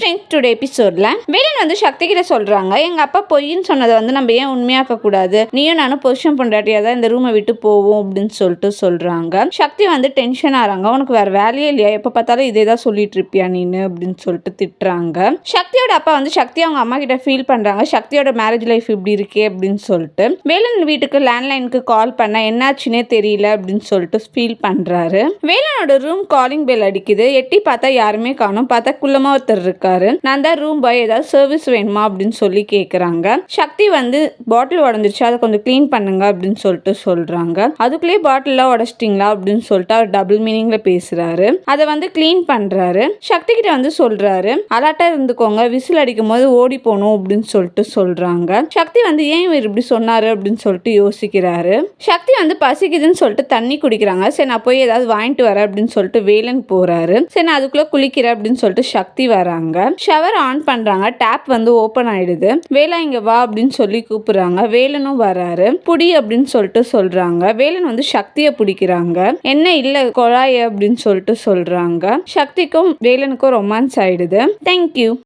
Friends, today எபிசோட்ல வேலன் வந்து சக்தி கிட்ட சொல்றாங்க, எங்க அப்பா பொய்ன்னு சொன்னதை வந்து நம்ம ஏன் உண்மையாக்க கூடாது, நீயும் நானும் பொசிஷன் பொண்டாட்டியா தான் இந்த ரூமை விட்டு போவோம் அப்படின்னு சொல்றாங்க. சக்தி வந்து டென்ஷன் ஆறாங்க, உனக்கு வேற வேலையே இல்லையா, எப்ப பார்த்தாலும் இதே தான் சொல்லிட்டு இருப்பியா நீனு அப்படின்னு சொல்லிட்டு திட்டுறாங்க. சக்தியோட அப்பா வந்து சக்தி அவங்க அம்மா கிட்ட ஃபீல் பண்றாங்க, சக்தியோட மேரேஜ் லைஃப் இப்படி இருக்கே அப்படின்னு சொல்லிட்டு. வேலன் வீட்டுக்கு லேண்ட்லைனுக்கு கால் பண்ண என்னாச்சுன்னே தெரியல அப்படின்னு சொல்லிட்டு ஃபீல் பண்றாரு. வேலனோட ரூம் காலிங் பெல் அடிக்குது, எட்டி பார்த்தா யாருமே காணோம். பார்த்தா குள்ளமா ஒருத்தர் இருக்காரு. நான் தான் ரூம் பாய், ஏதாவது சர்வீஸ் வேணுமா அப்படின்னு சொல்லி கேக்குறாங்க. சக்தி வந்து பாட்டில் உடஞ்சிருச்சு, அதை கொஞ்சம் கிளீன் பண்ணுங்க அப்படின்னு சொல்லிட்டு சொல்றாங்க. அதுக்குள்ளேயே பாட்டில்லாம் உடச்சிட்டீங்களா அப்படின்னு சொல்லிட்டு அவர் டபுள் மீனிங்ல பேசுறாரு. அதை வந்து கிளீன் பண்றாரு. சக்தி கிட்ட வந்து சொல்றாரு, அலர்ட்டா இருந்துக்கோங்க, விசில் அடிக்கும் போது ஓடி போகணும் அப்படின்னு சொல்லிட்டு சொல்றாங்க. சக்தி வந்து ஏன் இவர் இப்படி சொன்னாரு அப்படின்னு சொல்லிட்டு யோசிக்கிறாரு. சக்தி வந்து பசிக்குதுன்னு சொல்லிட்டு தண்ணி குடிக்கிறாங்க. சரி நான் போய் ஏதாவது வாங்கிட்டு வரேன் அப்படின்னு சொல்லிட்டு வேலன் போறாரு. சரி நான் அதுக்குள்ள குளிக்கிறேன் அப்படின்னு சொல்லிட்டு சக்தி வராங்க. ஷவர் ஆன் பண்றாங்க, டேப் வந்து ஓபன் ஆயிடுது. வேலா இங்க வா அப்படின்னு சொல்லி கூப்பிடுறாங்க. வேலனும் வராரு. புடி அப்படின்னு சொல்லிட்டு சொல்றாங்க. வேலன் வந்து சக்தியை பிடிக்கிறாங்க. என்ன இல்ல கொழாய அப்படின்னு சொல்லிட்டு சொல்றாங்க. சக்திக்கும் வேலனுக்கும் ரொமான்ஸ் ஆயிடுது. தேங்க்யூ.